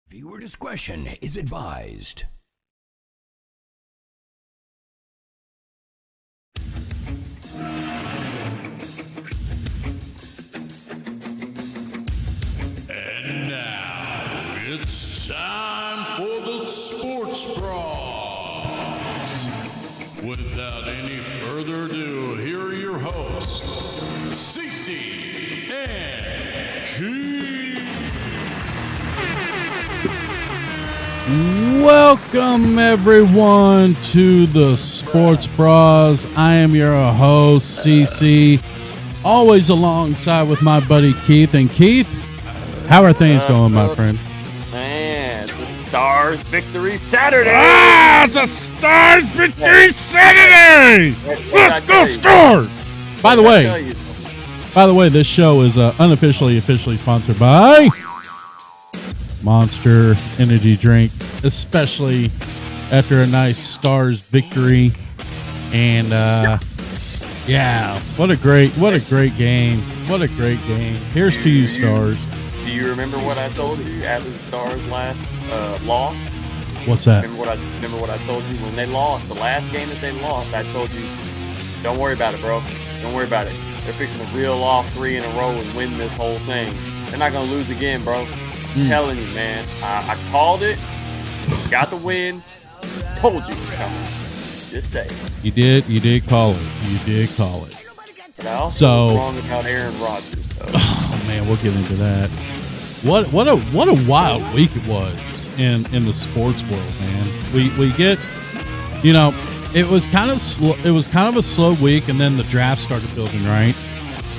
Viewer discretion is advised. And now it's time for the Sports Bros. Without any further ado, here are your hosts, Cece and Keith. Welcome everyone to the Sports Bros. I am your host, CC, always alongside with my buddy Keith. And Keith, how are things going, my friend? Man, it's the Stars Victory Saturday. It's a Stars Victory Saturday. Let's go Stars! By the way, this show is officially sponsored by Monster Energy Drink, especially after a nice Stars victory. And yeah, what a great game. What a great game. Here's to you, Stars. Do you remember what I told you after the Stars last loss? What's that? Remember what I told you when they lost, the last game that they lost? I told you, don't worry about it, bro. Don't worry about it. They're fixing to reel off 3 in a row and win this whole thing. They're not gonna lose again, bro. I'm telling you, man. I called it. Got the win. Told you it was coming. Just say it. You did call it. But I also was wrong about Aaron Rodgers, though. Oh man, we'll get into that. What a wild week it was in the sports world, man. We get, you know, it was kind of a slow week, and then the draft started building, right?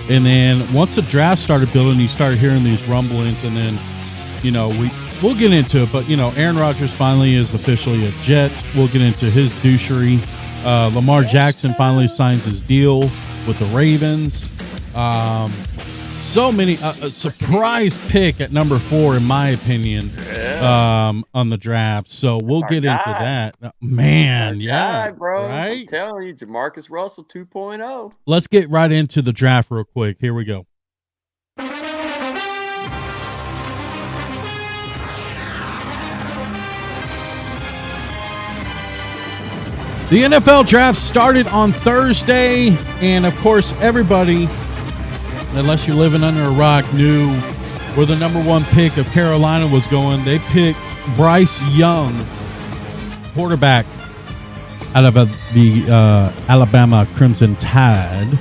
And then once the draft started building, you started hearing these rumblings, and then, you know, we'll get into it, but you know, Aaron Rodgers finally is officially a Jet. We'll get into his douchery. Lamar Jackson finally signs his deal with the Ravens. So many a surprise pick at number 4, in my opinion, on the draft. So we'll get into that. Man, yeah, bro. Right? I'm telling you, Jamarcus Russell 2.0. Let's get right into the draft real quick. Here we go. The NFL draft started on Thursday, and of course, everybody, unless you're living under a rock, knew where the number 1 pick of Carolina was going. They picked Bryce Young, quarterback out of the Alabama Crimson Tide.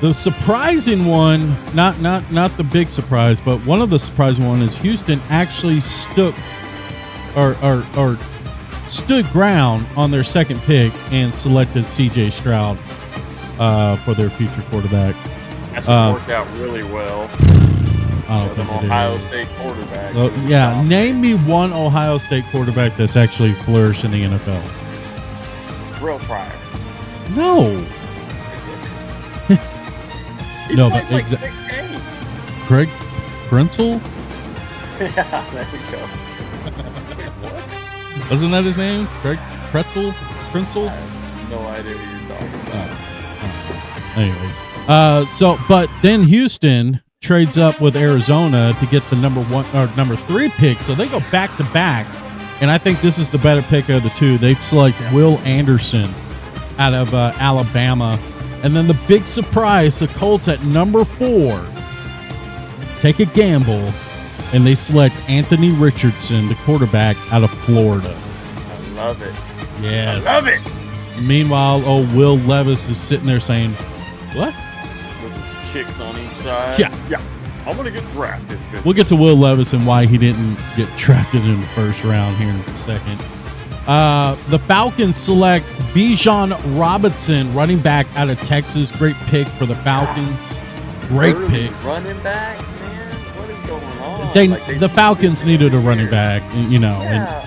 The surprising one, not the big surprise, but one of the surprising one is Houston actually stood ground on their second pick and selected C.J. Stroud for their future quarterback. That's worked out really well. I don't think Ohio State quarterback. Yeah, name me one Ohio State quarterback that's actually flourished in the NFL. Real Pryor. No. He No, played but like 6 games. Craig Krenzel? Yeah, there we go. What? Wasn't that his name? Craig Krenzel? I have no idea what you're talking about. Anyways, but then Houston trades up with Arizona to get the number 3 pick, so they go back to back, and I think this is the better pick of the two. They select Will Anderson out of Alabama, and then the big surprise, the Colts at number 4 take a gamble, and they select Anthony Richardson, the quarterback out of Florida. I love it. Yes. I love it. Meanwhile, Will Levis is sitting there saying, what? With the chicks on each side. Yeah. I'm going to get drafted. We'll get to Will Levis and why he didn't get drafted in the first round here in a second. The Falcons select Bijan Robinson, running back out of Texas. Great pick for the Falcons. Great Early pick. Running backs, man. What is going on? The Falcons needed a running back, you know. Yeah.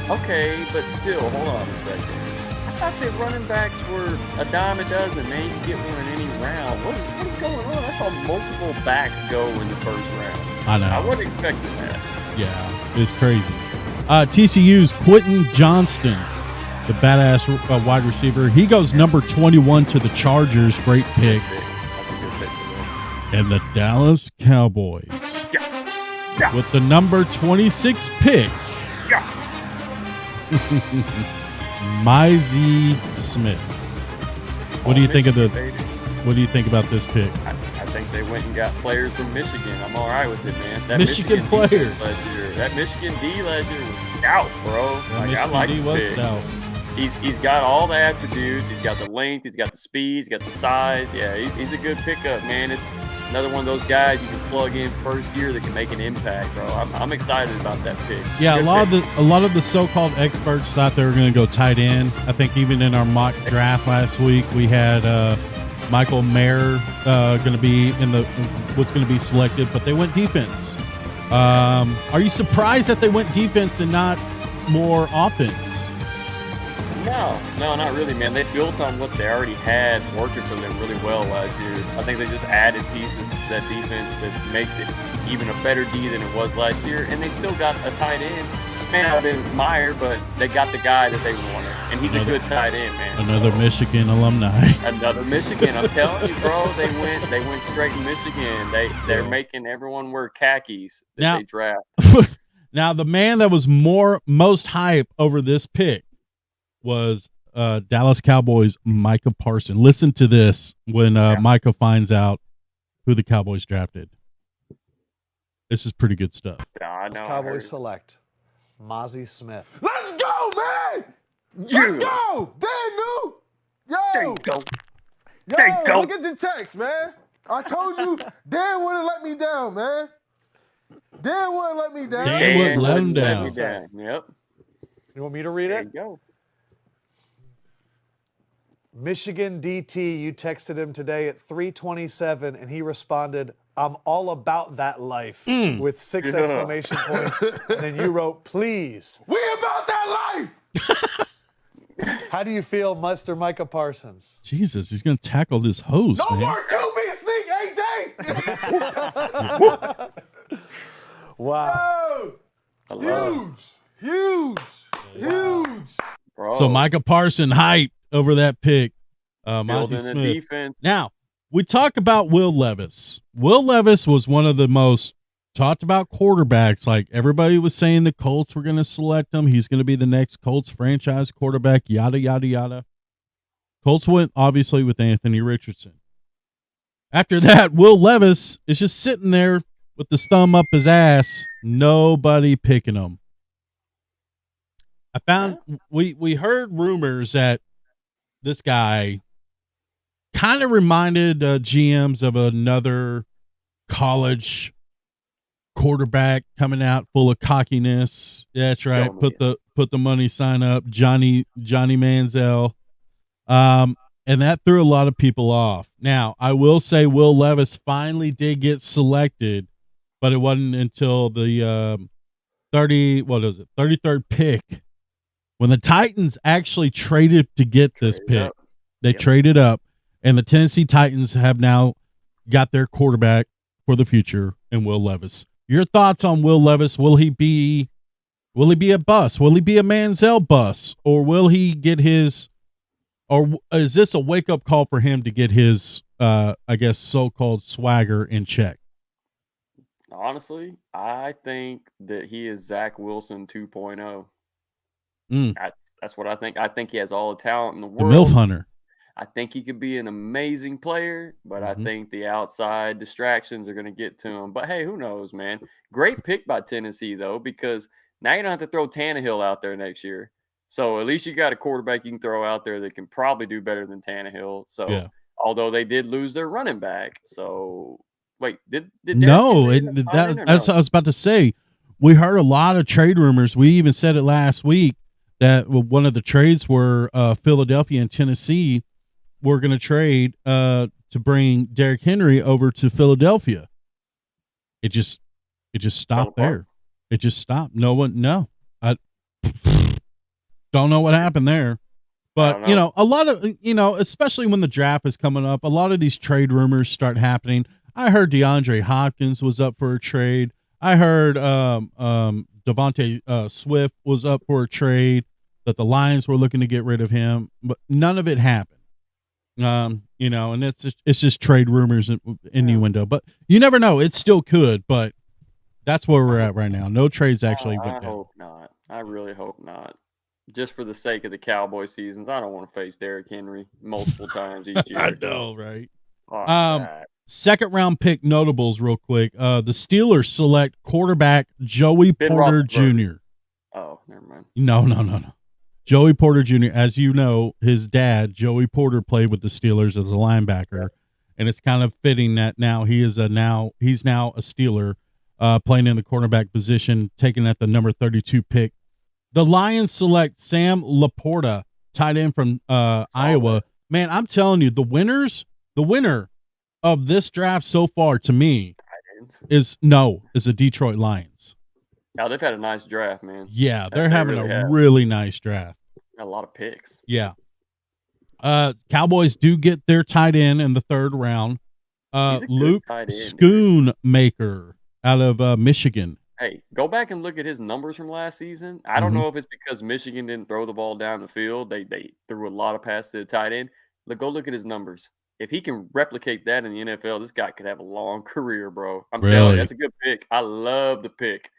Okay, but still, hold on a second. I thought that running backs were a dime a dozen, man. You can get one in any round. What is going on? I saw multiple backs go in the first round. I know. I wasn't expecting that. Yeah, it's crazy. TCU's Quentin Johnston, the badass wide receiver. He goes number 21 to the Chargers. Great pick. That's a good pick for them. And the Dallas Cowboys with the number 26 pick, Mizey Smith. What do you think of the? What do you think about this pick? I think they went and got players from Michigan. I'm all right with it, man. That Michigan defense players. last year, that Michigan D last year was stout, bro. Like, I like the pick. Stout. He's got all the attributes. He's got the length. He's got the speed. He's got the size. Yeah, he's a good pickup, man. It's another one of those guys you can plug in first year that can make an impact, bro. I'm excited about that pick. Yeah, Good a lot of the so-called experts thought they were going to go tight end. I think even in our mock draft last week, we had Michael Mayer going to be was going to be selected, but they went defense. Are you surprised that they went defense and not more offense? No, not really, man. They built on what they already had working for them really well last year. I think they just added pieces to that defense that makes it even a better D than it was last year. And they still got a tight end. Man, I've been Meyer, but they got the guy that they wanted. And he's a good tight end, man. Another Michigan alumni. Another Michigan. I'm telling you, bro. They went straight to Michigan. They're making everyone wear khakis that they draft. Now, the man that was most hype over this pick was Dallas Cowboys Micah Parsons. Listen to this when Micah finds out who the Cowboys drafted. This is pretty good stuff. I know. Cowboys select Mozzie Smith. Let's go, man! Let's go! Danu! Yo! There you go. Yo, look at the text, man. I told you, Dan wouldn't let me down, man. Dan wouldn't let me down. Dan wouldn't let him down. Yep. You want me to read it? There you go. Michigan DT, you texted him today at 3:27, and he responded, "I'm all about that life," with 6 exclamation points. And then you wrote, "Please." We about that life! How do you feel, Mr. Micah Parsons? Jesus, he's going to tackle this host, No man. more Coop me AJ! Wow. Yo, huge. Bro. So Micah Parsons hype over that pick. Mozzie building a Smith. defense. Now, we talk about Will Levis. Will Levis was one of the most talked about quarterbacks. Like, everybody was saying the Colts were going to select him. He's going to be the next Colts franchise quarterback, yada, yada, yada. Colts went, obviously, with Anthony Richardson. After that, Will Levis is just sitting there with the thumb up his ass. Nobody picking him. I found we heard rumors that this guy kind of reminded GMs of another college quarterback coming out full of cockiness. That's right. Put the money sign up, Johnny Manziel. And that threw a lot of people off. Now, I will say Will Levis finally did get selected, but it wasn't until the 33rd pick when the Titans actually traded to get this pick. They traded up, and the Tennessee Titans have now got their quarterback for the future in Will Levis. Your thoughts on Will Levis? Will he be a bust? Will he be a Manziel bust? Or will he get his, or is this a wake-up call for him to get his, I guess, so-called swagger in check? Honestly, I think that he is Zach Wilson 2.0. That's what I think. I think he has all the talent in the world. The MILF Hunter. I think he could be an amazing player, but I think the outside distractions are going to get to him. But hey, who knows, man? Great pick by Tennessee, though, because now you don't have to throw Tannehill out there next year. So at least you got a quarterback you can throw out there that can probably do better than Tannehill. So although they did lose their running back. So wait, did no, that's what I was about to say. We heard a lot of trade rumors. We even said it last week that one of the trades were Philadelphia and Tennessee were going to trade to bring Derrick Henry over to Philadelphia. It just stopped there. It just stopped. I don't know what happened there. But, a lot of, especially when the draft is coming up, a lot of these trade rumors start happening. I heard DeAndre Hopkins was up for a trade. I heard Devontae Swift was up for a trade, that the Lions were looking to get rid of him, but none of it happened. And it's just trade rumors and innuendo, but you never know. It still could, but That's where we're at right now. No trades actually I went down. hope not. I really hope not. Just for the sake of the Cowboy seasons, I don't want to face Derrick Henry multiple times each year. I know, right? Fuck Um, that. Second round pick notables, real quick. The Steelers select quarterback Joey Ben Porter Roethlisberger. Jr. Oh, never mind. No. Joey Porter Jr. As you know, his dad, Joey Porter, played with the Steelers as a linebacker, and it's kind of fitting that now he's now a Steeler, playing in the cornerback position, taken at the number 32 pick. The Lions select Sam Laporta, tight end from Iowa. Man, I'm telling you, the winner of this draft so far to me is the Detroit Lions. Now they've had a nice draft, man. Yeah, they're They having really a have. really nice draft. Got a lot of picks. Yeah. Cowboys do get their tight end in the third round. He's a good Luke tight end, Schoonmaker out of Michigan. Hey, go back and look at his numbers from last season. I don't know if it's because Michigan didn't throw the ball down the field. They threw a lot of passes to the tight end. Go look at his numbers. If he can replicate that in the NFL, this guy could have a long career, bro. I'm telling Really? you, that's a good pick. I love the pick.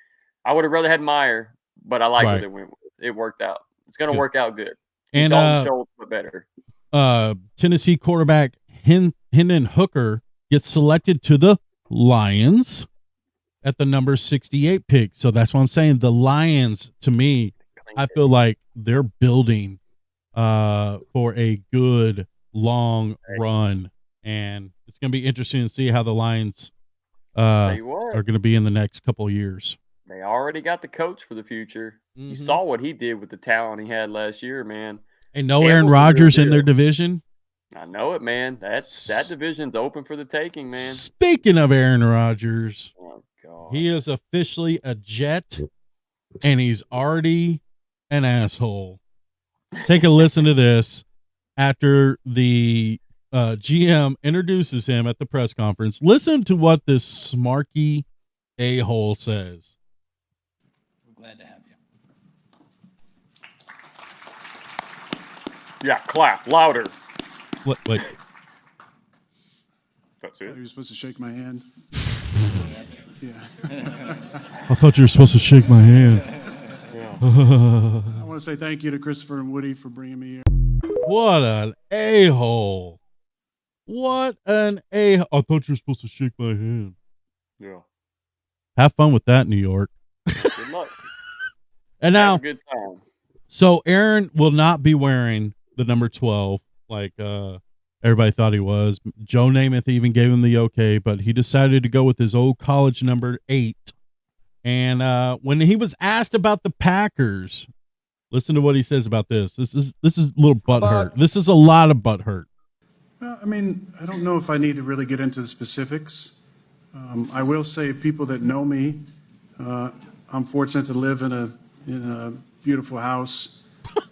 I would have rather had Meyer, but I like what Right. they went with. It worked out. It's going Good. to work out good. He's And Dalton Schultz, but better. Tennessee quarterback Hendon Hooker gets selected to the Lions at the number 68 pick. So that's what I'm saying. The Lions, to me, I feel like they're building for a good long run, and it's going to be interesting to see how the Lions Tell you what, are going to be in the next couple of years. they already got the coach for the future. Mhm. You saw what he did with the talent he had last year, man. And no Campbell's Aaron the real Rodgers in deal. their division. I know it, man. That division's open for the taking, man. Speaking of Aaron Rodgers, Oh God. he is officially a Jet, and he's already an asshole. Take a listen to this after the GM introduces him at the press conference. Listen to what this smarky a-hole says. We're glad to have you. Yeah, clap louder. Wait. That's Oh, it. you're supposed to shake my hand. Yeah. I thought you were supposed to shake my hand. I want to say thank you to Christopher and Woody for bringing me here. What an a-hole. What an a-hole. I thought you were supposed to shake my hand. Yeah. Have fun with that, New York. Good luck. And Have now, a good time. so Aaron will not be wearing the number 12 like everybody thought he was. Joe Namath even gave him the okay, but he decided to go with his old college number 8. And when he was asked about the Packers, listen to what he says about this. This is a little butthurt. This is a lot of butthurt. Well, I mean, I don't know if I need to really get into the specifics. I will say, people that know me, I'm fortunate to live in a beautiful house.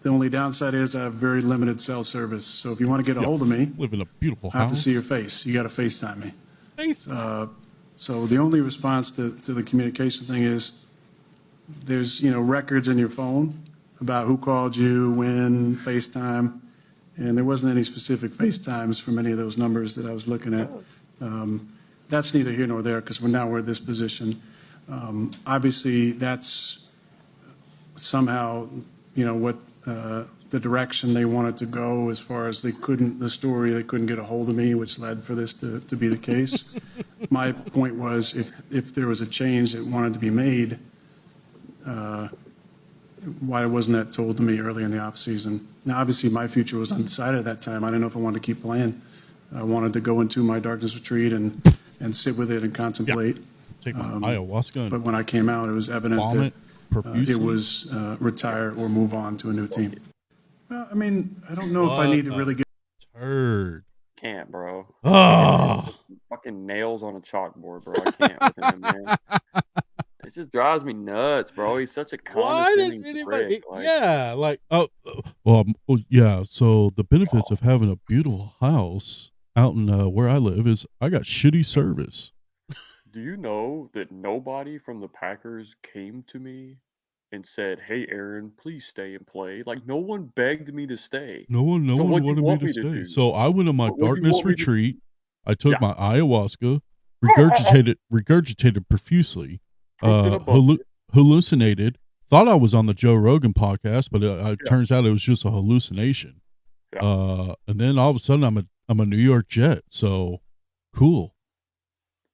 The only downside is I have very limited cell service. So if you want to get a hold of me, Live in a beautiful I have to house. see your face. You got to FaceTime me. Face. So the only response to the communication thing is there's, records in your phone about who called you, when, FaceTime, and there wasn't any specific FaceTimes from any of those numbers that I was looking at. That's neither here nor there because we're at this position. Obviously, that's somehow, what the direction they wanted to go as far as they couldn't get a hold of me, which led for this to be the case. My point was if there was a change that wanted to be made, why wasn't that told to me early in the offseason? Now, obviously, my future was undecided at that time. I didn't know if I wanted to keep playing. I wanted to go into my darkness retreat and sit with it and contemplate. Take my ayahuasca But and when I came out, it was evident vomit that profusely. it was retire or move on to a new team. Well, I mean, I don't know if I What need to a really get turd. Can't, bro. Oh, Fucking nails on a chalkboard, bro. I can't with him, man. It just drives me nuts, bro. He's such a why does condescending anybody? prick. Like, Yeah, like yeah. So the benefits of having a beautiful house out in where I live is I got shitty service. do you know that nobody from the Packers came to me and said, "Hey, Aaron, please stay and play"? Like, no one begged me to stay. No one So what do you wanted me want to me to stay. do? So I went on my What do you darkness want me to- retreat. I took Yeah. my ayahuasca, regurgitated profusely, Pooped in a bucket. hallucinated. Thought I was on the Joe Rogan podcast, but it turns out it was just a hallucination. Yeah. And then all of a sudden I'm a New York Jet. So cool.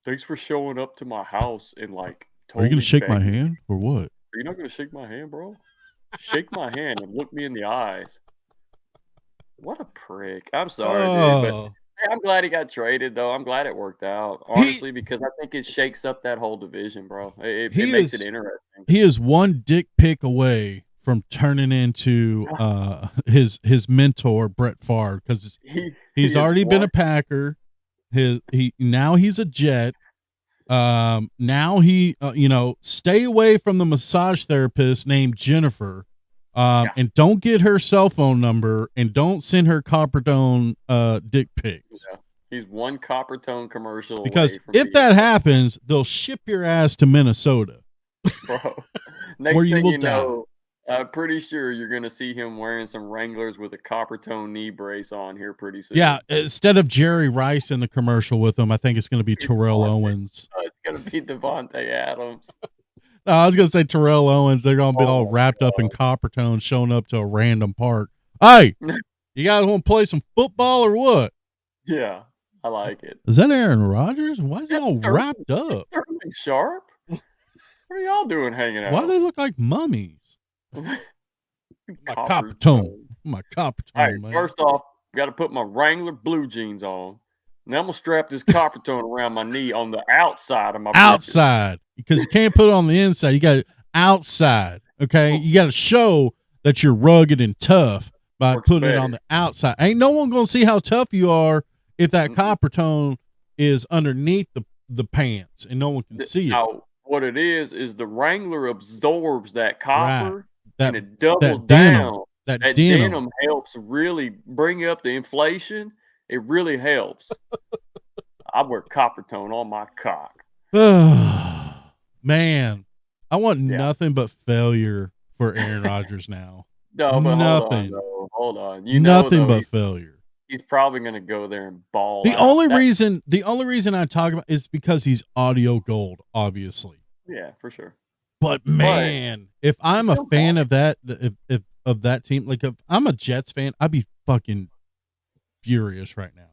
Thanks for showing up to my house and like. Are you gonna totally shake my begging. hand or what? Are you not gonna shake my hand, bro? Shake my hand and look me in the eyes. What a prick! I'm sorry, dude, but hey, I'm glad he got traded, though. I'm glad it worked out, honestly, because I think it shakes up that whole division, bro. It makes it interesting. He is one dick pick away from turning into his mentor Brett Favre, because he's already been a Packer. Now he's a Jet. Now he stay away from the massage therapist named Jennifer. And don't get her cell phone number, and don't send her Coppertone dick pics. Yeah. He's one Coppertone commercial Because away from if that happens, they'll ship your ass to Minnesota. bro. Next where you thing will you die. know, I'm pretty sure you're gonna see him wearing some Wranglers with a Coppertone knee brace on here pretty soon. Yeah, instead of Jerry Rice in the commercial with him, I think it's going to be Terrell Owens. It's gonna be Devontae Adams. No, I was going to say Terrell Owens. They're going to be all wrapped up in Coppertone, showing up to a random park. Hey, you guys want to play some football or what? Yeah, I like it. Is that Aaron Rodgers? Why is he all wrapped up? Sterling Sharp? What are y'all doing hanging out? Why do they look like mummies? My Coppertone. Coppertone. My Coppertone, All right, man. first off, got to put my Wrangler blue jeans on. Now I'm gonna strap this Coppertone around my knee on the outside of my britches. Outside, because you can't put it on the inside. You got it outside. Okay, you got to show that you're rugged and tough by Works putting it better. on the outside. Ain't no one gonna see how tough you are if that Coppertone is underneath the pants and no one can see it. Now, what it is the Wrangler absorbs that copper That and it doubles that denim. down. That That denim. denim helps really bring up the inflation. It really helps. I wear Coppertone on my cock. Man, I want Yeah. nothing but failure for Aaron Rodgers now. No, but Nothing. hold on. You know, Nothing though, but failure. he's probably gonna go there and ball. The out. only That- reason I talk about is because he's audio gold, obviously. Yeah, for sure. But man, if I'm a still fan of that, if of that team, like if I'm a Jets fan, I'd be fucking furious right now.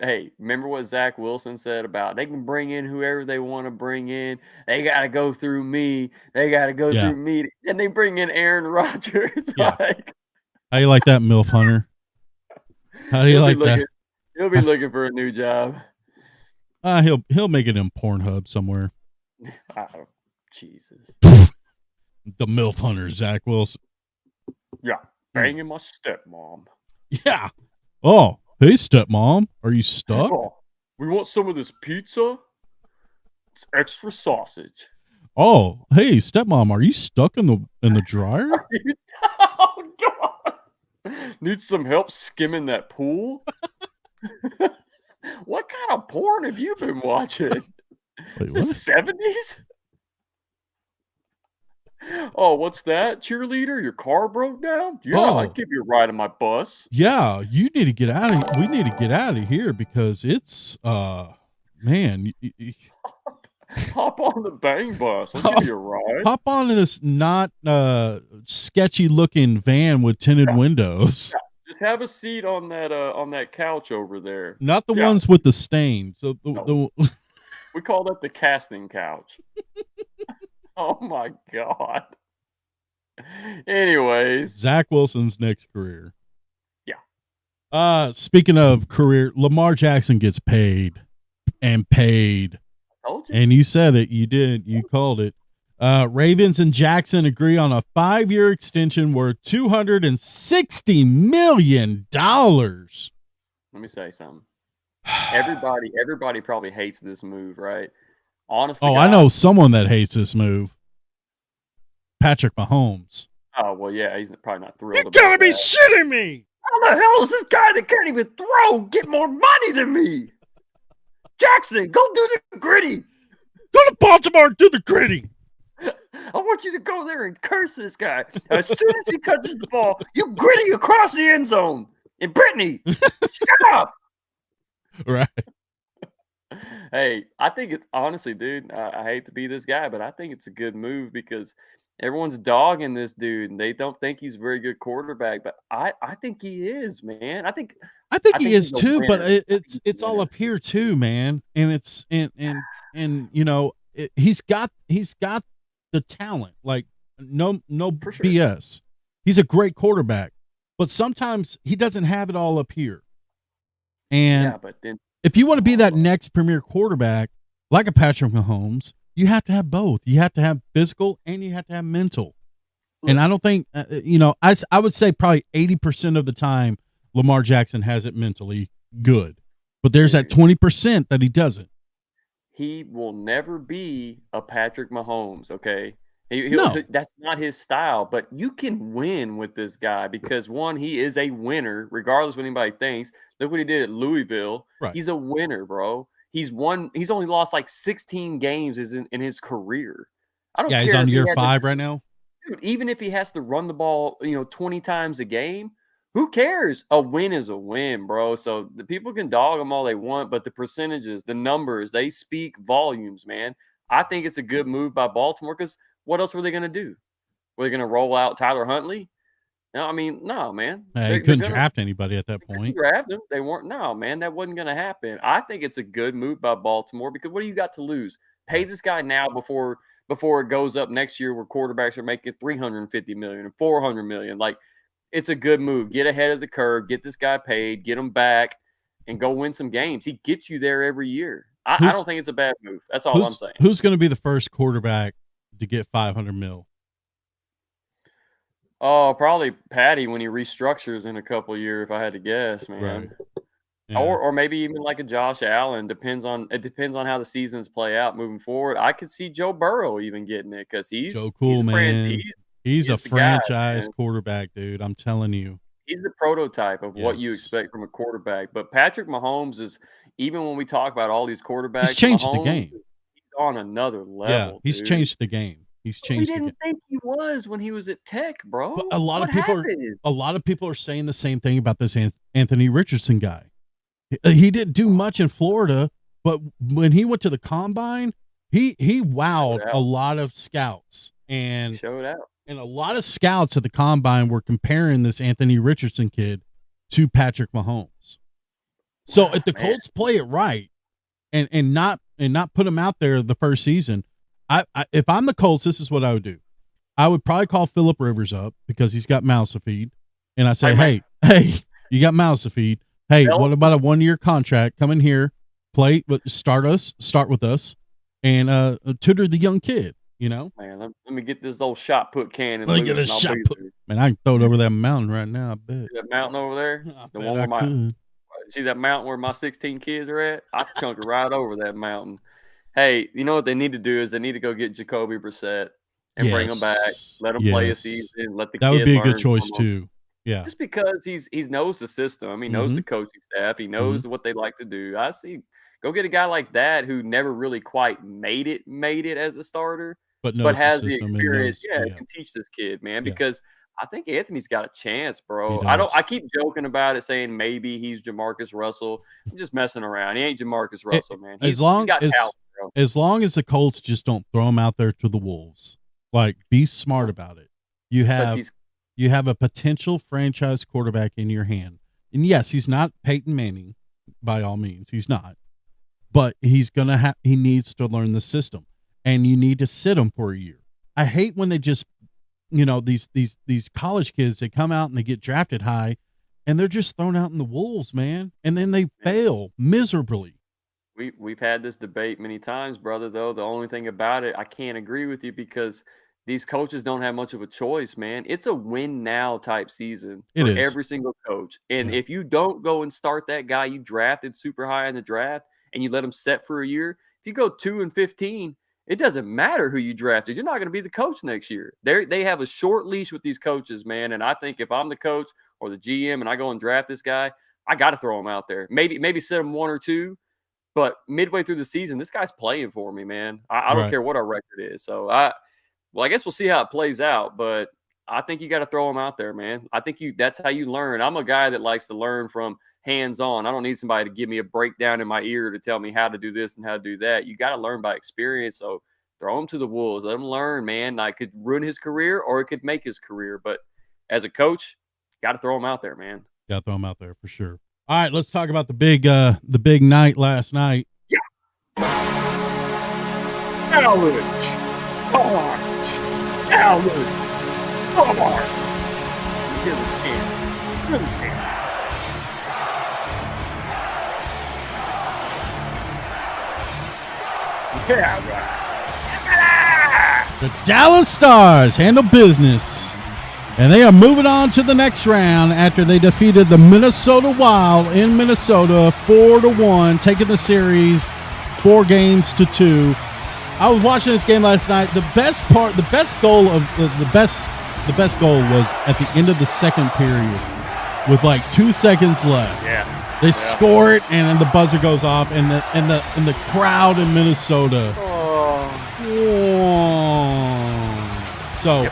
Hey, remember what Zach Wilson said about they can bring in whoever they want to bring in. They got to go through me. They got to go Yeah. through me. And they bring in Aaron Rodgers. Yeah. Like, How you like that, MILF Hunter? How do you he'll like be that? looking, he'll be looking for a new job. He'll make it in Pornhub somewhere. Oh, Jesus. The MILF Hunter, Zach Wilson. Yeah, banging my stepmom. Yeah. Oh, hey, stepmom, are you stuck? Oh, we want some of this pizza. It's extra sausage. Oh, hey, stepmom, are you stuck in the dryer? Oh, God. Need some help skimming that pool? What kind of porn have you been watching? Wait, Is what? this 70s? Oh, what's that? Cheerleader? Your car broke down? Yeah, Oh. I'd give you a ride on my bus. Yeah, you need to get out of. We need to get out of here because it's man. Hop on the bang bus. I'll give you a ride. Hop on in this not sketchy looking van with tinted windows. Just have a seat on that couch over there. Not the Yeah. ones with the stain. So the We call that the casting couch. Oh my God. Anyways, Zach Wilson's next career. Yeah. Speaking of career, Lamar Jackson gets paid and paid. told you. And you said it. You did. You called it. Ravens and Jackson agree on a 5-year extension worth $260 million. Let me say something. Everybody probably hates this move, right? Honestly, Oh, I know someone that hates this move. Patrick Mahomes. Oh well, yeah, he's probably not thrilled. You about gotta be that. shitting me. How the hell is this guy that can't even throw get more money than me? Jackson, go do the gritty. Go to Baltimore and do the gritty. I want you to go there and curse this guy. As soon as he touches the ball, you gritty across the end zone. And Brittany, shut up. Right. Hey, I think it's honestly, dude. I hate to be this guy, but I think it's a good move because everyone's dogging this dude, and they don't think he's a very good quarterback. But I think he is, man. I think I he think is he's a too, but winner. it's all up here too, man. And it's and he's got the talent. Like no For sure. BS. He's a great quarterback, but sometimes he doesn't have it all up here. And Yeah, but then if you want to be that next premier quarterback, like a Patrick Mahomes, you have to have both. You have to have physical and you have to have mental. And I don't think, I would say probably 80% of the time, Lamar Jackson has it mentally good. But there's that 20% that he doesn't. he will never be a Patrick Mahomes, okay? No. That's not his style, but you can win with this guy because one, he is a winner, regardless of what anybody thinks. Look what he did at Louisville. Right. He's a winner, bro. He's only lost like 16 games in his career. I don't care. He's on if he year had to- 5 right now. Dude, even if he has to run the ball, 20 times a game, who cares? A win is a win, bro. So the people can dog him all they want, but the percentages, the numbers, they speak volumes, man. I think it's a good move by Baltimore because what else were they going to do? Were they going to roll out Tyler Huntley? No, I mean, no, man. He couldn't draft anybody at that point. Draft him. They weren't. No, man, that wasn't going to happen. I think it's a good move by Baltimore because what do you got to lose? Pay this guy now before it goes up next year where quarterbacks are making $350 million and $400 million. Like, it's a good move. Get ahead of the curve. Get this guy paid. Get him back, and go win some games. He gets you there every year. I don't think it's a bad move. That's all I'm saying. Who's going to be the first quarterback to get $500 million? Oh, probably Patty when he restructures in a couple of years, if I had to guess, man. Right. Yeah. Or maybe even like a Josh Allen. Depends on how the seasons play out moving forward. I could see Joe Burrow even getting it because he's Joe Cool, man. He's a the guy, franchise man. quarterback, dude. I'm telling you. He's the prototype of what you Yes. expect from a quarterback. But Patrick Mahomes is, even when we talk about all these quarterbacks, He's changed the Mahomes, game. He's on another level. Yeah, he's dude. changed the game. He's We changed the game. didn't think he was when he was at Tech, bro. But a lot What of people happened? are saying the same thing about this Anthony Richardson guy. He didn't do much in Florida, but when he went to the combine, he wowed a lot of scouts, and Showed out. a lot of scouts at the combine were comparing this Anthony Richardson kid to Patrick Mahomes. So if the Man. Colts play it right and not put him out there the first season, I if I'm the Colts, this is what I would do. I would probably call Phillip Rivers up because he's got mouths to feed, and I say, hey, you got mouths to feed. Hey, what about a 1-year contract? Come in here, play, start with us, and tutor the young kid. Man, let me get this old shot put cannon. Let me loose get a and I'll shot beat put. you. Man, I can throw it over that mountain right now. I bet. See that mountain over there? I The bet one I where could. see that mountain where my 16 kids are at? I chunk it right over that mountain. Hey, you know what they need to do is they need to go get Jacoby Brissett and bring him back. Let him play a Yes. season. Let the That kid would be a good learn choice from him. too. Yeah. Just because he knows the system. I mean, he knows the coaching staff. He knows what they like to do. I see. Go get a guy like that who never really quite made it as a starter, But knows has the the system and experience. knows- Can teach this kid, man. Yeah. Because I think Anthony's got a chance, bro. He I does. keep joking about it, saying maybe he's Jamarcus Russell. I'm just messing around. He ain't Jamarcus Russell, man. As long he's got as talent, bro. as long as the Colts just don't throw him out there to the wolves, like be smart about it. You But have a potential franchise quarterback in your hand, and yes, he's not Peyton Manning by all means. He's not, but he's gonna have. He needs to learn the system, and you need to sit him for a year. I hate when they just, these college kids, they come out and they get drafted high, and they're just thrown out in the wolves, man, and then they fail miserably. We've had this debate many times, brother, though. The only thing about it, I can't agree with you because these coaches don't have much of a choice, man. It's a win now type season It for is. every single coach. And Yeah. if you don't go and start that guy you drafted super high in the draft and you let him set for a year, if you go 2-15, it doesn't matter who you drafted. You're not going to be the coach next year. They have a short leash with these coaches, man. And I think if I'm the coach or the GM and I go and draft this guy, I got to throw him out there. Maybe set him 1 or 2. But midway through the season, this guy's playing for me, man. I don't Right. care what our record is. So I guess we'll see how it plays out. But I think you got to throw him out there, man. I think that's how you learn. I'm a guy that likes to learn from hands-on. I don't need somebody to give me a breakdown in my ear to tell me how to do this and how to do that. You got to learn by experience. So throw him to the wolves. Let him learn, man. Like, it could ruin his career or it could make his career. But as a coach, got to throw him out there, man. Got to throw him out there for sure. All right, let's talk about the big night last night. Challenge. Come on. Give him a chance. Give him a chance. The Dallas Stars handle business, and they are moving on to the next round after they defeated the Minnesota Wild in Minnesota 4-1, taking the series 4-2. I was watching this game last night. The best goal was at the end of the second period with like 2 seconds left. Yeah. They score it, and then the buzzer goes off, and the crowd in Minnesota. So,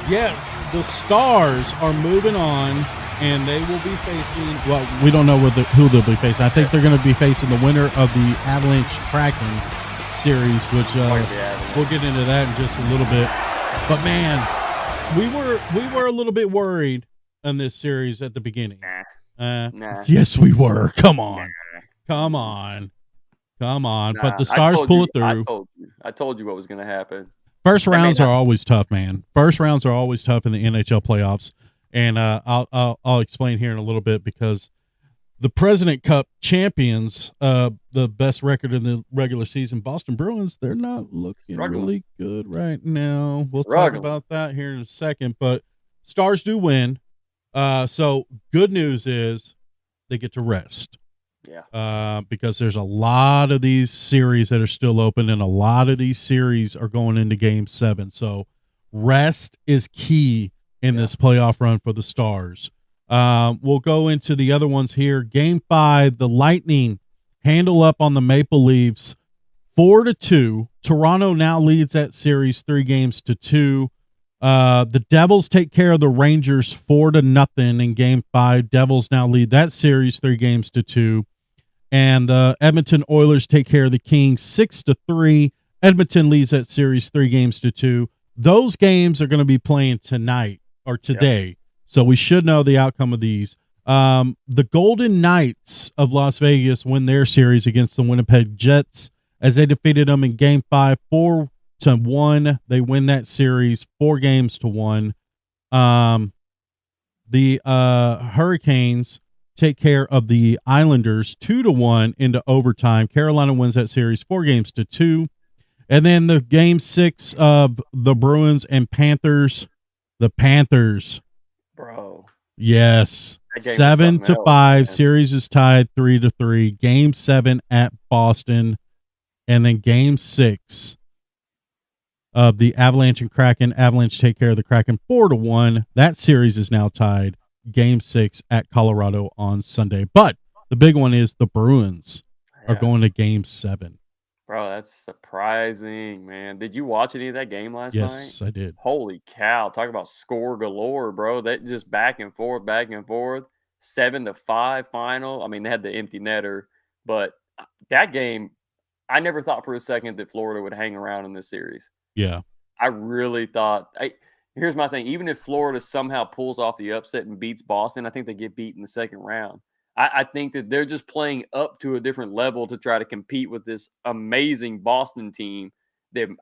yes, the Stars are moving on, and they will be facing. Well, we don't know who they'll be facing. I think they're going to be facing the winner of the Avalanche Kraken series, which we'll get into that in just a little bit. But man, we were a little bit worried in this series at the beginning. Nah. Yes, we were. Come on. But the Stars pull it through. I told you what was going to happen. First rounds are always tough, man. First rounds are always tough in the NHL playoffs, and I'll explain here in a little bit, because the President Cup champions, the best record in the regular season, Boston Bruins, they're not looking really good right now. We'll talk about that here in a second, but Stars do win. So good news is they get to rest. Yeah. Because there's a lot of these series that are still open, and a lot of these series are going into Game 7. So rest is key in this playoff run for the Stars. We'll go into the other ones here. Game 5, the Lightning handle up on the Maple Leafs 4-2. Toronto now leads that series 3-2. The Devils take care of the Rangers 4-0 in Game 5. Devils now lead that series 3-2. And the Edmonton Oilers take care of the Kings 6-3. Edmonton leads that series 3-2. Those games are going to be playing tonight or today. Yeah. So we should know the outcome of these. The Golden Knights of Las Vegas win their series against the Winnipeg Jets as they defeated them in Game 5 4-1. They win that series 4-1. The Hurricanes take care of the Islanders 2-1 into overtime. Carolina wins that series 4-2. And then the Game 6 of the Bruins and Panthers. The Panthers. Bro. Yes. 7-5. Series is tied 3-3. Game 7 at Boston. And then Game 6 of the Avalanche and Kraken. Avalanche take care of the Kraken 4-1. That series is now tied. Game 6 at Colorado on Sunday. But the big one is the Bruins are going to Game 7. Bro, that's surprising, man. Did you watch any of that game last night? Yes, I did. Holy cow. Talk about score galore, bro. That just back and forth. 7-5 final. I mean, they had the empty netter. But that game, I never thought for a second that Florida would hang around in this series. Yeah. I really thought here's my thing. Even if Florida somehow pulls off the upset and beats Boston, I think they get beat in the second round. I think that they're just playing up to a different level to try to compete with this amazing Boston team.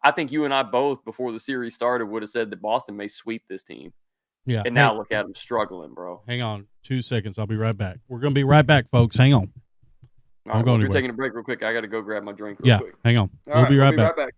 I think you and I both, before the series started, would have said that Boston may sweep this team. Yeah. And now look at them struggling, bro. Hang on 2 seconds. I'll be right back. We're going to be right back, folks. Hang on. All right, we're taking a break real quick. I got to go grab my drink real quick. Hang on. We'll be right back.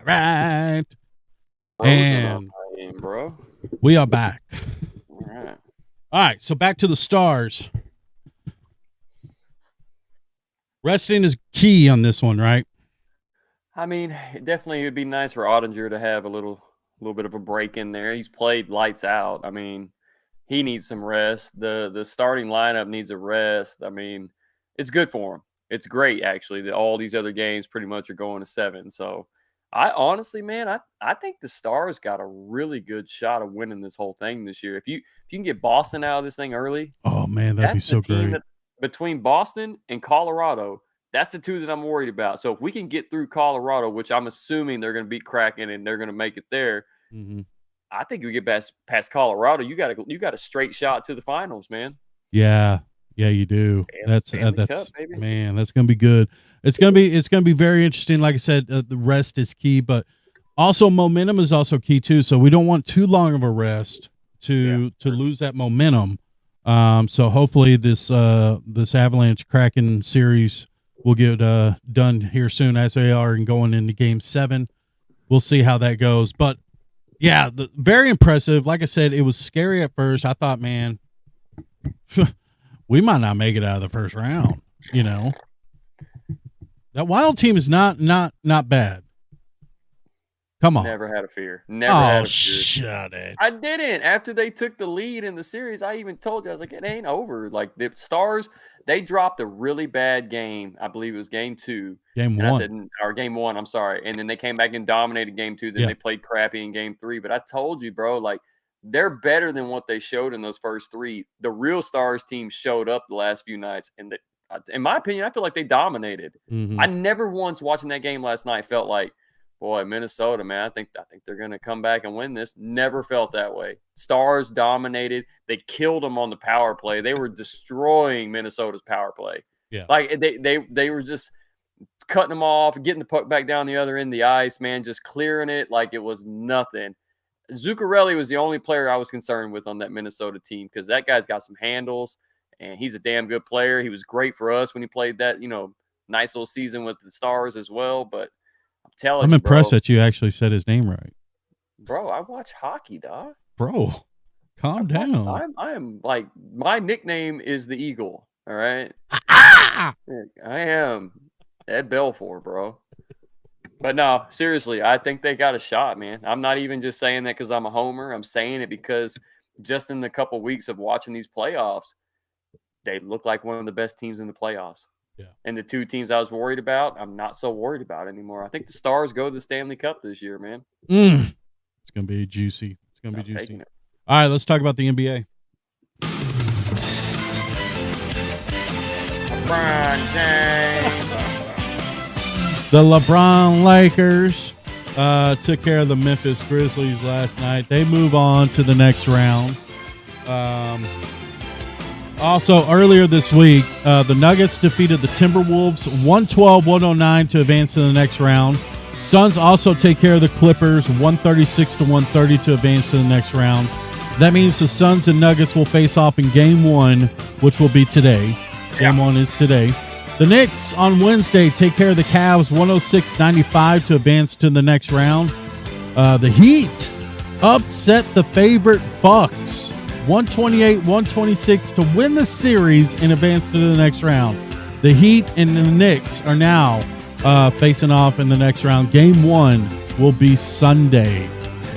right. Frozen And on my end, bro. we are back. All right. All right, so back to the Stars. Resting is key on this one, right? I mean, definitely it would be nice for Ottinger to have a little bit of a break in there. He's played lights out. I mean, he needs some rest. The starting lineup needs a rest. I mean, it's good for him. It's great actually that all these other games pretty much are going to 7. So I honestly, man, I think the Stars got a really good shot of winning this whole thing this year. If you can get Boston out of this thing early, Oh man, that'd be that's so the team great. between Boston and Colorado, that's the two that I'm worried about. So if we can get through Colorado, which I'm assuming they're going to beat Kraken and they're going to make it there, hmm I think we get past Colorado. You got a straight shot to the finals, man. Yeah, you do. That's Stanley Cup, baby. man, that's gonna be good. It's gonna be very interesting. Like I said, the rest is key, but also momentum is also key too. So we don't want too long of a rest to lose that momentum. So hopefully this Avalanche Kraken series will get done here soon as they are and going into Game 7. We'll see how that goes, but yeah, very impressive. Like I said, it was scary at first. I thought, man, we might not make it out of the first round. You know, that Wild team is not bad. Come on. Never had a fear. Never had a fear. Shut it. I didn't. After they took the lead in the series, I even told you, I was like, it ain't over. Like the Stars, they dropped a really bad game. I believe it was game 2. Game And 1. I said, or game 1, I'm sorry. And then they came back and dominated game 2. Then Yeah. they played crappy in game 3. But I told you, bro, like they're better than what they showed in those first 3. The real Stars team showed up the last few nights. And in my opinion, I feel like they dominated. Mhm. I never once watching that game last night felt like, boy, Minnesota, man, I think they're going to come back and win this. Never felt that way. Stars dominated. They killed them on the power play. They were destroying Minnesota's power play. Yeah. Like they were just cutting them off, getting the puck back down the other end of the ice, man, just clearing it like it was nothing. Zuccarelli was the only player I was concerned with on that Minnesota team because that guy's got some handles and he's a damn good player. He was great for us when he played that, nice little season with the Stars as well, but I'm impressed bro, that you actually said his name right. Bro, I watch hockey, dog. Bro, calm down. I am like my nickname is the Eagle. All right. Ah! I am Ed Belfour, bro. But no, seriously, I think they got a shot, man. I'm not even just saying that because I'm a homer. I'm saying it because just in the couple weeks of watching these playoffs, they look like one of the best teams in the playoffs. Yeah. And the two teams I was worried about, I'm not so worried about anymore. I think the Stars go to the Stanley Cup this year, man. It's going to be juicy. It's going to be juicy. All right, let's talk about the NBA. LeBron James. The LeBron Lakers took care of the Memphis Grizzlies last night. They move on to the next round. Also, earlier this week, the Nuggets defeated the Timberwolves 112-109 to advance to the next round. Suns also take care of the Clippers 136-130 to advance to the next round. That means the Suns and Nuggets will face off in Game 1, which will be today. Game 1 is today. The Knicks on Wednesday take care of the Cavs 106-95 to advance to the next round. The Heat upset the favorite Bucks 128-126 to win the series and advance to the next round. The Heat and the Knicks are now facing off in the next round. Game 1 will be Sunday.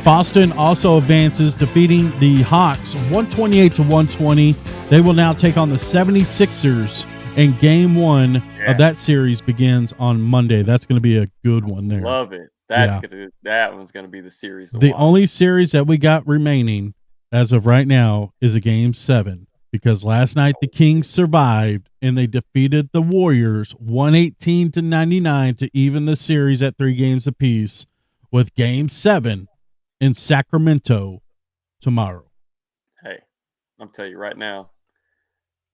Boston also advances, defeating the Hawks 128-120. They will now take on the 76ers, and Game 1 of that series begins on Monday. That's going to be a good one there. Love it. That one's going to be the series. The only series that we got remaining as of right now is a Game 7, because last night the Kings survived and they defeated the Warriors 118-99 to even the series at 3 games apiece, with Game 7 in Sacramento tomorrow. Hey, I'm telling you right now,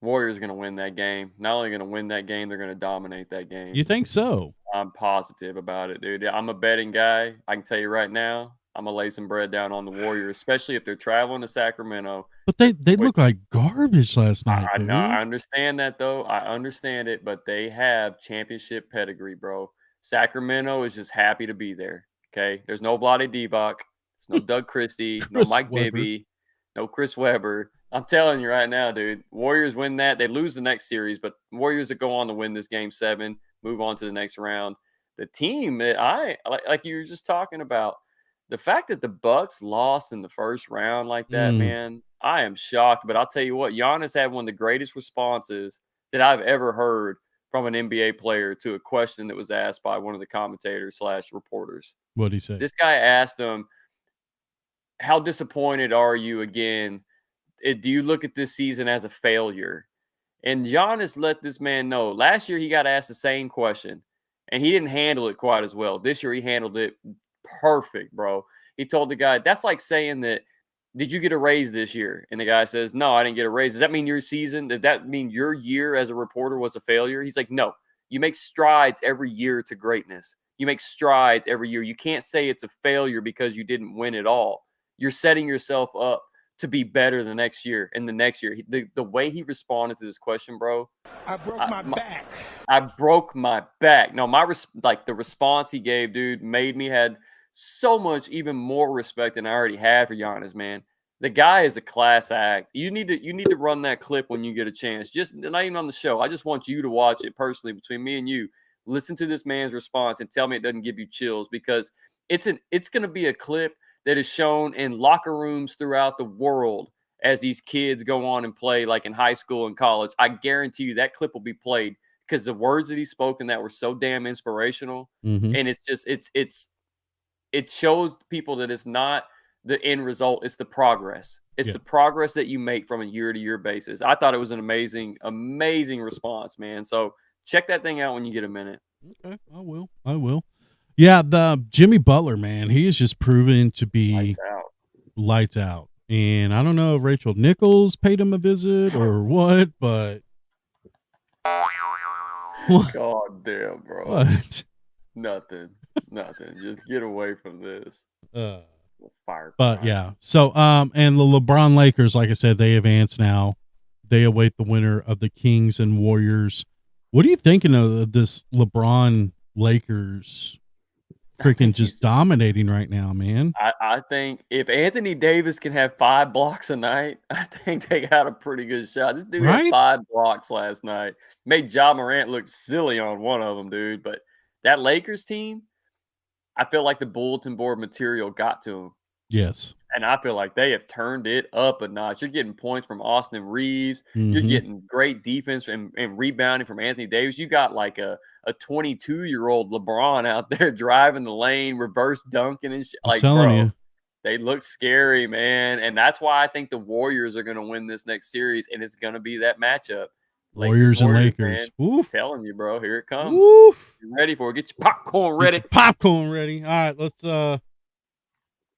Warriors are going to win that game. Not only going to win that game, they're going to dominate that game. You think so? I'm positive about it, dude. I'm a betting guy. I can tell you right now, I'm going to lay some bread down on the Warriors, especially if they're traveling to Sacramento. But they look like garbage last night. I know. I understand that, though. I understand it, but they have championship pedigree, bro. Sacramento is just happy to be there. Okay, there's no Vlade Divac, there's no Doug Christie, no Chris Mike Webber. Bibby, no Chris Webber. I'm telling you right now, dude. Warriors win that. They lose the next series, but Warriors that go on to win this game 7, move on to the next round. The team that like you were just talking about, the fact that the Bucks lost in the first round like that, man, I am shocked. But I'll tell you what, Giannis had one of the greatest responses that I've ever heard from an NBA player to a question that was asked by one of the commentators / reporters. What'd he say? This guy asked him, how disappointed are you again? Do you look at this season as a failure? And Giannis let this man know. Last year, he got asked the same question, and he didn't handle it quite as well. This year, he handled it perfect, bro. He told the guy, that's like saying that, did you get a raise this year? And the guy says, no, I didn't get a raise. Does that mean your season, did that mean your year as a reporter was a failure? He's like, no, you make strides every year to greatness. You make strides every year. You can't say it's a failure because you didn't win it all. You're setting yourself up to be better the next year and the next year. The way he responded to this question, bro. I broke my back. I broke my back. No, the response he gave, dude, made me had so much even more respect than I already had for Giannis, man. The guy is a class act. You need to run that clip when you get a chance. Just not even on the show. I just want you to watch it personally between me and you. Listen to this man's response and tell me it doesn't give you chills, because it's going to be a clip that is shown in locker rooms throughout the world as these kids go on and play, like in high school and college. I guarantee you that clip will be played because the words that he spoke in that were so damn inspirational. Mm-hmm. And it's just, it shows people that it's not the end result. It's the progress. It's the progress that you make from a year-to-year basis. I thought it was an amazing, amazing response, man. So check that thing out when you get a minute. Okay, I will. Yeah, the Jimmy Butler, man, he is just proven to be lights out. And I don't know if Rachel Nichols paid him a visit or what, but God damn, bro. What? Nothing. Just get away from this. Fire. But yeah. So and the LeBron Lakers, like I said, they advance now. They await the winner of the Kings and Warriors. What are you thinking of this LeBron Lakers freaking just dominating right now, man? I think if Anthony Davis can have 5 blocks a night, I think they got a pretty good shot. This dude had 5 blocks last night. Made Ja Morant look silly on one of them, dude. But that Lakers team, I feel like the bulletin board material got to him. Yes. And I feel like they have turned it up a notch. You're getting points from Austin Reeves. Mm-hmm. You're getting great defense and rebounding from Anthony Davis. You got like a 22-year-old LeBron out there driving the lane, reverse dunking and shit. Like, telling you. They look scary, man. And that's why I think the Warriors are going to win this next series, and it's going to be that matchup. Warriors and Lakers. I'm telling you, bro. Here it comes. Oof. You ready for it? Get your popcorn ready. Get your popcorn ready. All right,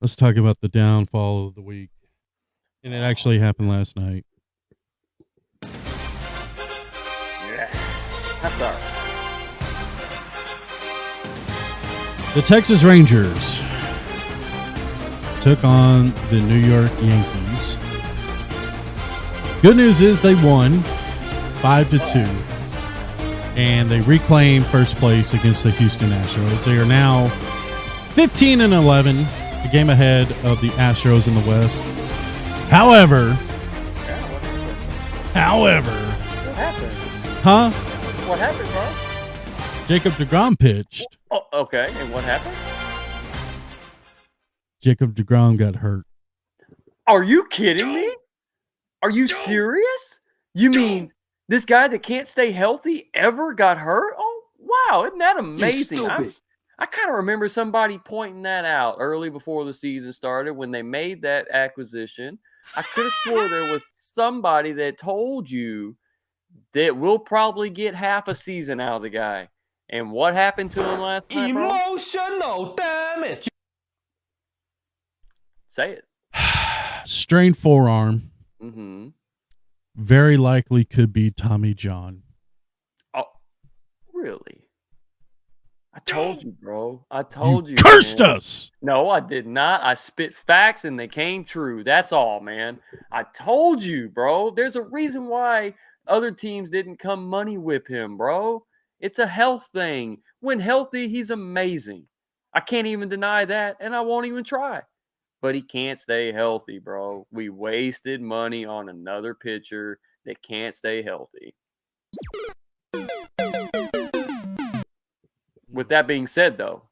let's talk about the downfall of the week. And it actually happened last night. Yeah. That's all right. The Texas Rangers took on the New York Yankees. Good news is they won 5-2, and they reclaimed first place against the Houston Astros. They are now 15-11, a game ahead of the Astros in the West. However, What happened? huh? What happened, bro? Jacob deGrom pitched. Oh, okay. And what happened? Jacob deGrom got hurt. Are you kidding me? Are you serious? You mean this guy that can't stay healthy ever got hurt? Oh, wow. Isn't that amazing? I kind of remember somebody pointing that out early before the season started when they made that acquisition. I could have swore there was somebody that told you that we'll probably get half a season out of the guy. And what happened to him last night, bro? Emotional damage. Say it. Strained forearm. Mm-hmm. Very likely could be Tommy John. Oh, really? I told you, bro. I told you. Cursed man. us. No, I did not. I spit facts and they came true. That's all, man. I told you, bro. There's a reason why other teams didn't come money whip him, bro. It's a health thing. When healthy, he's amazing. I can't even deny that, and I won't even try. But he can't stay healthy, bro. We wasted money on another pitcher that can't stay healthy. With that being said, though,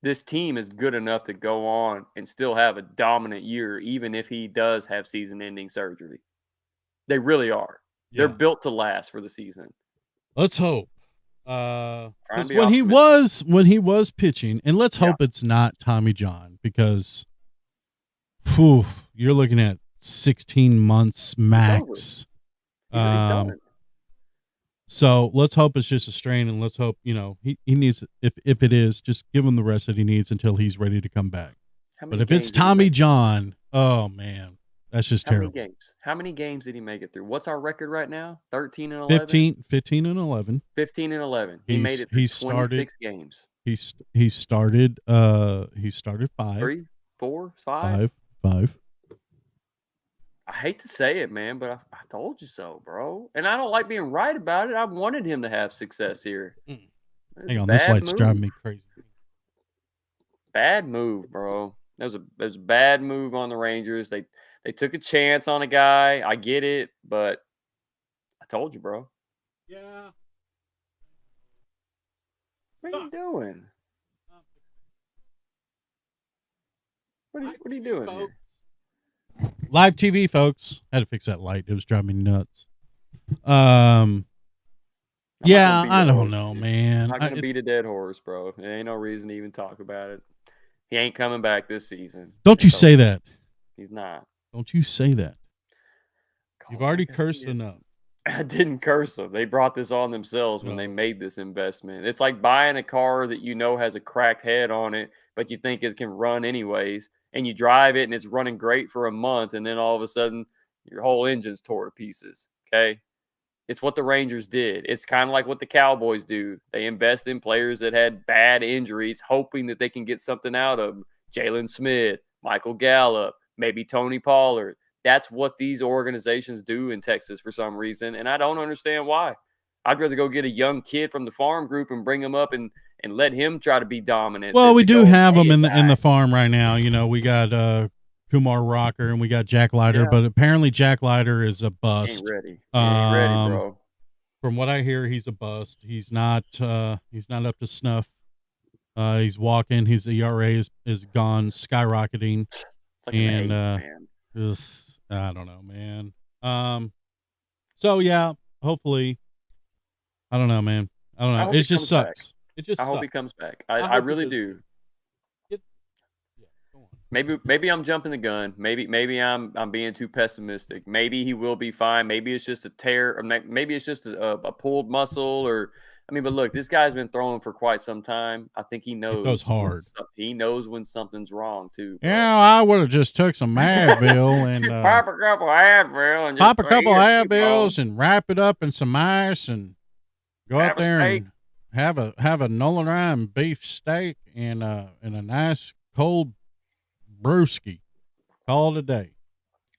this team is good enough to go on and still have a dominant year, even if he does have season-ending surgery. They really are. Yeah. They're built to last for the season. Let's hope. 'Cause be when he was pitching, and let's Yeah. hope it's not Tommy John, because phew, you're looking at 16 months max. He's done. So let's hope it's just a strain, and let's hope, he needs, if it is, just give him the rest that he needs until he's ready to come back. But if it's Tommy John, oh man, that's just terrible. How many games did he make it through? What's our record right now? 13 and 11? 15 and 11. 15 and 11. He made it through 26 games. He started 5. 3, 4, 5? 5. I hate to say it, man, but I told you so, bro. And I don't like being right about it. I wanted him to have success here. Hang on, this light's driving me crazy. Bad move, bro. That was a bad move on the Rangers. They took a chance on a guy. I get it, but I told you, bro. Yeah. What are you doing? What are you doing here? Live TV, folks. Had to fix that light. It was driving me nuts. Yeah, I don't know, man. I'm not gonna beat a dead horse, bro. There ain't no reason to even talk about it. He ain't coming back this season. Don't you say that. He's not. Don't you say that. You've already cursed enough. I didn't curse them. They brought this on themselves when they made this investment. It's like buying a car that you know has a cracked head on it, but you think it can run anyways, and you drive it and it's running great for a month, and then all of a sudden your whole engine's tore to pieces. Okay? It's what the Rangers did. It's kind of like what the Cowboys do. They invest in players that had bad injuries, hoping that they can get something out of them. Jalen Smith, Michael Gallup, maybe Tony Pollard. That's what these organizations do in Texas for some reason, and I don't understand why. I'd rather go get a young kid from the farm group and bring him up and let him try to be dominant. Well, we do have them in the farm right now. We got Kumar Rocker and we got Jack Leiter, but apparently Jack Leiter is a bust. Ain't ready. Ain't ready, bro. From what I hear, he's a bust. He's not up to snuff. He's walking. His ERA is gone, skyrocketing. It's like an 8, man. I don't know, man. So yeah, hopefully. I don't know, man. I don't know. It just sucks. Back. It just I hope he comes back. I really do. Maybe I'm jumping the gun. Maybe I'm being too pessimistic. Maybe he will be fine. Maybe it's just a tear, or maybe it's just a pulled muscle, but look, this guy's been throwing for quite some time. I think he knows. It goes hard. He knows when something's wrong too. Bro. Yeah, I would have just took some Advil and pop a couple Advil and pop a couple Advils and wrap it up in some ice and go out there and have a Nolan Ryan beef steak and a nice cold brewski. Call it a day.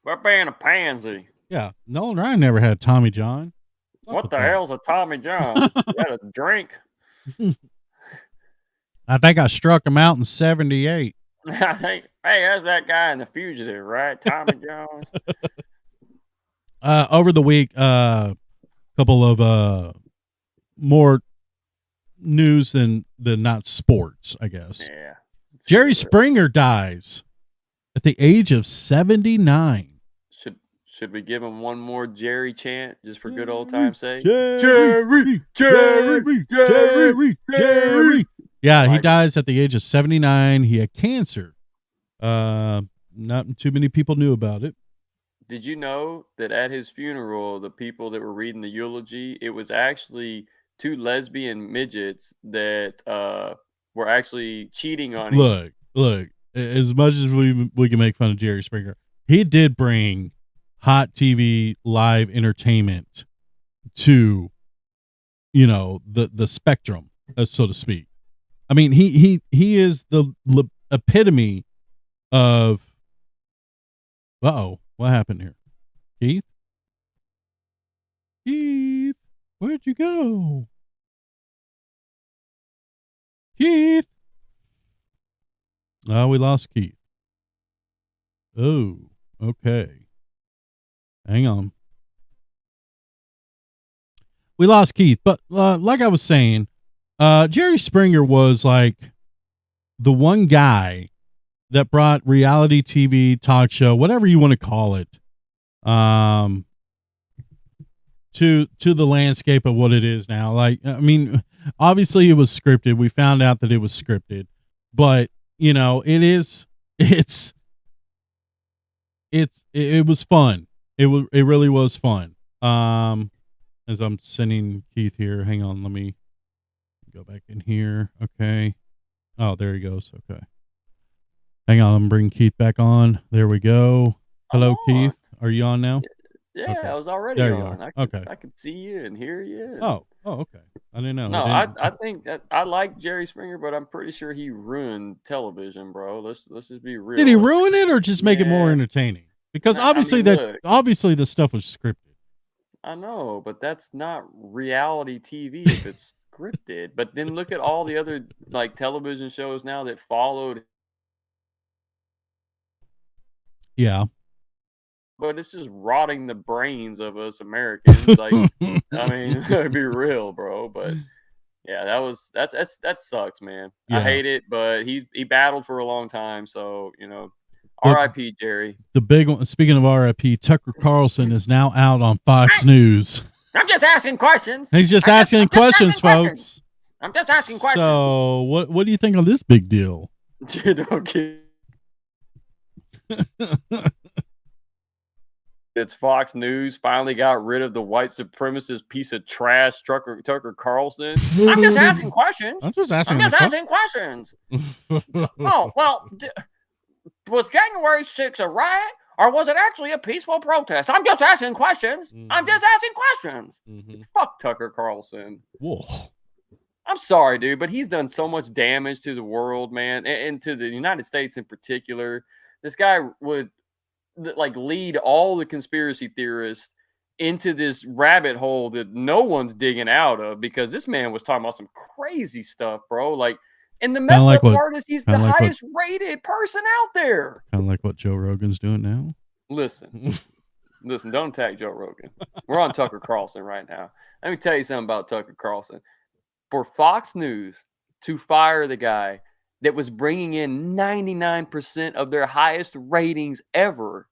We're being a pansy. Yeah, Nolan Ryan never had Tommy John. What the hell's a Tommy John? You got a drink? I think I struck him out in 78. Hey, that's that guy in The Fugitive, right? Tommy John. Over the week, couple of more news than not sports, I guess. Yeah. Jerry Springer dies at the age of 79. Should we give him one more Jerry chant just for good old time's sake? Jerry. Yeah, he dies at the age of 79. He had cancer. Not too many people knew about it. Did you know that at his funeral, the people that were reading the eulogy, it was actually 2 lesbian midgets that were actually cheating on him? Look, as much as we can make fun of Jerry Springer, he did bring hot TV live entertainment to, the spectrum, so to speak. I mean, he is the epitome of. Uh-oh, what happened here? Keith, where'd you go? Keith. We lost Keith. Oh, okay. Hang on. We lost Keith, but like I was saying, Jerry Springer was like the one guy that brought reality TV, talk show, whatever you want to call it, to the landscape of what it is now. Like, I mean, obviously it was scripted. We found out that it was scripted, but you know, it was fun. It really was fun. As I'm sending Keith here, hang on, let me go back in here. Okay. Oh, there he goes. Okay. Hang on, I'm bringing Keith back on. There we go. Hello, Keith. Are you on now? Yeah, Okay. I was already There you on. are. I could see you and hear you. Oh, okay. I didn't know. No, I think that I like Jerry Springer, but I'm pretty sure he ruined television, bro. Let's just be real. Did he ruin it or just make it more entertaining? Because obviously look, obviously the stuff was scripted. I know, but that's not reality TV if it's scripted. But then look at all the other like television shows now that followed. Yeah. But it's just rotting the brains of us Americans. Like, I mean, to be real, bro. But yeah, that sucks, man. Yeah. I hate it, but he battled for a long time, so you know, R.I.P. Jerry. The big one. Speaking of R.I.P., Tucker Carlson is now out on Fox News. I'm just asking questions. He's just asking questions, folks. I'm just asking questions. So, what do you think of this big deal? Okay. It's Fox News finally got rid of the white supremacist piece of trash, Tucker Carlson. I'm just asking questions. I'm just asking questions. Oh, well, was January 6th a riot or was it actually a peaceful protest? I'm just asking questions. I'm just asking questions. Fuck Tucker Carlson. Whoa. I'm sorry, dude, but he's done so much damage to the world, man, and to the United States in particular. This guy would like lead all the conspiracy theorists into this rabbit hole that no one's digging out of because this man was talking about some crazy stuff, bro. Like, and the messed up part is he's the highest rated person out there. Kind of like what Joe Rogan's doing now. Listen, don't attack Joe Rogan. We're on Tucker Carlson right now. Let me tell you something about Tucker Carlson. For Fox News to fire the guy that was bringing in 99% of their highest ratings ever,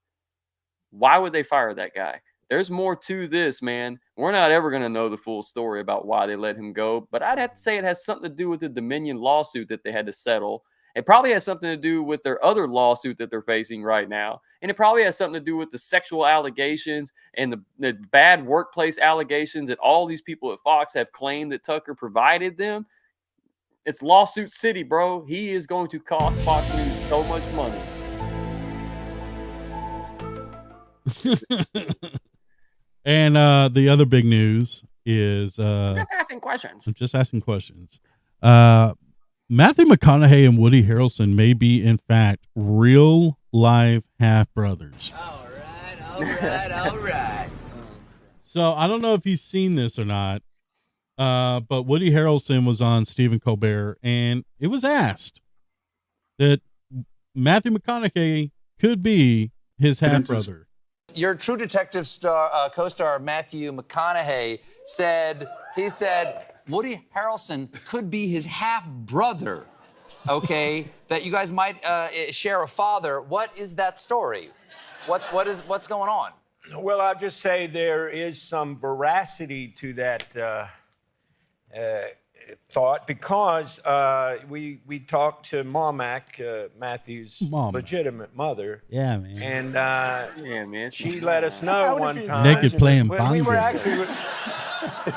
why would they fire that guy? There's more to this, man. We're not ever going to know the full story about why they let him go, but I'd have to say it has something to do with the Dominion lawsuit that they had to settle. It probably has something to do with their other lawsuit that they're facing right now, and it probably has something to do with the sexual allegations and the bad workplace allegations that all these people at Fox have claimed that Tucker provided them. It's lawsuit city, bro. He is going to cost Fox News so much money. And the other big news is just asking questions. I'm just asking questions. Matthew McConaughey and Woody Harrelson may be, in fact, real live half brothers. All right. So I don't know if you've seen this or not. But Woody Harrelson was on Stephen Colbert, and it was asked that Matthew McConaughey could be his half brother. Your True Detective co-star Matthew McConaughey said Woody Harrelson could be his half brother. Okay, that you guys might share a father. What is that story? What's going on? Well, I'll just say there is some veracity to that thought because we talked to Marmac, Matthew's legitimate mother. Yeah, man. And yeah, man. She let us know one time. Naked playing we bongo. were actually.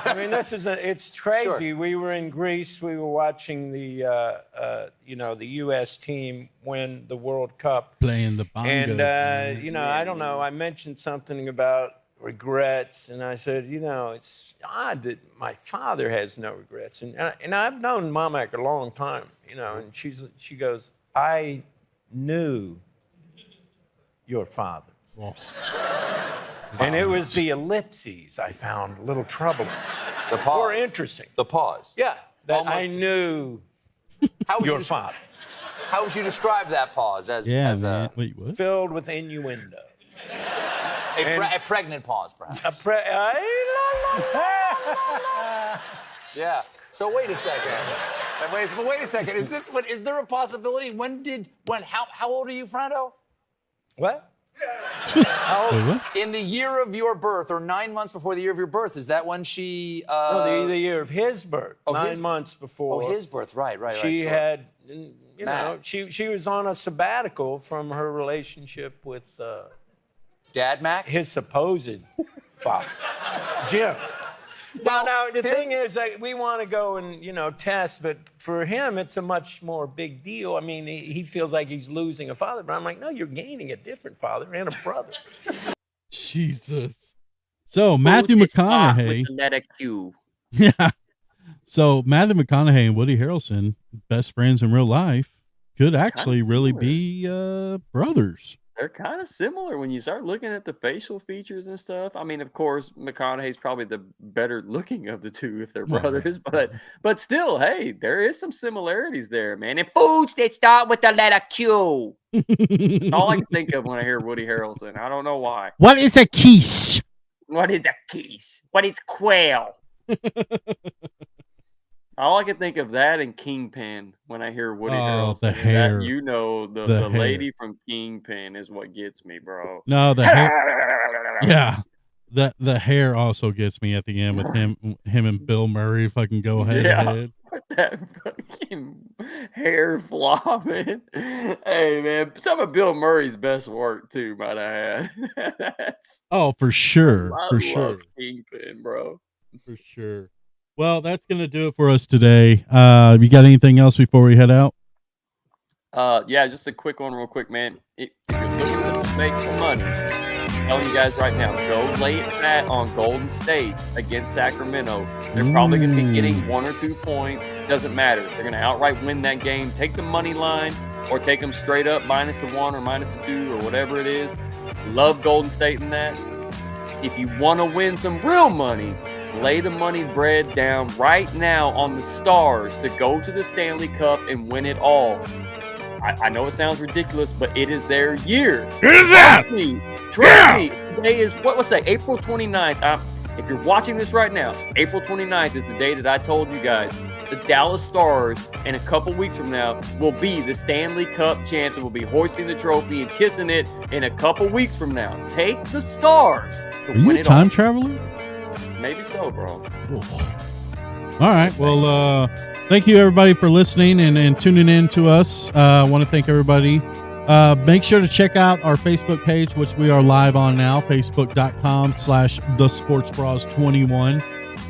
I mean, it's crazy. Sure. We were in Greece. We were watching the the U.S. team win the World Cup. Playing the bongo. And I don't know. I mentioned something about regrets, and I said, it's odd that my father has no regrets, and I've known Marmac a long time, and she goes, I knew your father. Oh. And it was the ellipses I found a little troubling. The pause. Or interesting. The pause. Yeah, that Almost. I knew your father. How would you describe that pause? As man. Wait, what? Filled with innuendo. a pregnant pause, perhaps. Yeah. So wait a second. Wait a second. Is there a possibility? How old are you, Frando? What? Wait, what? In the year of your birth, or 9 months before the year of your birth, is that when she? No, the year of his birth. 9 months before. Oh, his birth. Right. She sure. had, Matt. she was on a sabbatical from her relationship with Dad Mac, his supposed father, Jim. Now the thing is, we want to go and test, but for him, it's a much more big deal. I mean, he feels like he's losing a father, but I'm like, no, you're gaining a different father and a brother. Jesus. So Matthew McConaughey. With the letter Q. Yeah. So Matthew McConaughey and Woody Harrelson, best friends in real life, could actually really be brothers. They're kind of similar when you start looking at the facial features and stuff. I mean, of course, McConaughey's probably the better looking of the two if they're brothers, but still, hey, there is some similarities there, man. And foods that start with the letter Q. All I can think of when I hear Woody Harrelson. I don't know why. What is a quiche? What is a quiche? What is quail? All I can think of that and Kingpin when I hear Woody Harrelson. The hair. The lady from Kingpin is what gets me, bro. No, the hair. Yeah. The hair also gets me at the end with him and Bill Murray fucking go head to head. With that fucking hair flopping. Hey, man, some of Bill Murray's best work, too, might I add. For sure. I love Kingpin, bro. For sure. Well, that's going to do it for us today. You got anything else before we head out? Yeah, just a quick one real quick, man. If you're looking to make some money, I'm telling you guys right now, go lay it fat on Golden State against Sacramento. They're probably going to be getting 1 or 2 points. Doesn't matter. They're going to outright win that game. Take the money line or take them straight up -1 or -2 or whatever it is. Love Golden State in that. If you want to win some real money, lay the money bread down right now on the Stars to go to the Stanley Cup and win it all. I know it sounds ridiculous, but it is their year. It is that! Trust me. Today is, what's that, April 29th. If you're watching this right now, April 29th is the day that I told you guys. The Dallas Stars, in a couple weeks from now, will be the Stanley Cup champs and will be hoisting the trophy and kissing it in a couple weeks from now. Take the Stars to Are you win a it time all. traveler? Maybe so, bro. All right. Well, thank you everybody for listening and tuning in to us. I want to thank everybody. Make sure to check out our Facebook page, which we are live on now, facebook.com/thesportsbras21.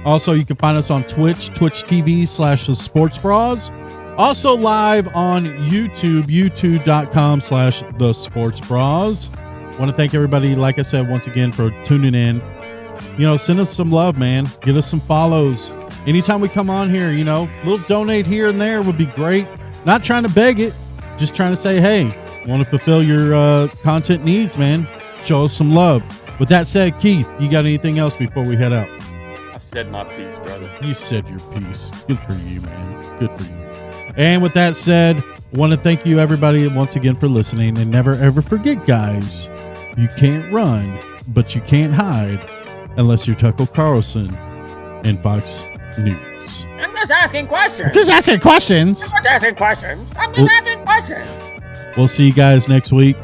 Also, you can find us on Twitch TV/thesportsbras. Also live on YouTube, youtube.com/thesportsbras. Want to thank everybody, like I said, once again, for tuning in. Send us some love, man. Get us some follows. Anytime we come on here, little donate here and there would be great. Not trying to beg it, just trying to say, hey, want to fulfill your content needs, man. Show us some love. With that said, Keith, you got anything else before we head out? I've said my piece, brother. You said your piece. Good for you, man. Good for you. And with that said, I want to thank you, everybody, once again for listening. And never, ever forget, guys, you can't run, but you can't hide unless you're Tucker Carlson and Fox News. I'm just asking questions. Just asking questions. I'm just asking questions. I'm just asking questions. We'll see you guys next week.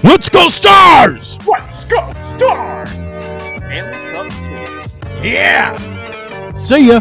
Let's go Stars! Let's go Stars! Stanley Cup champs. Yeah! See ya!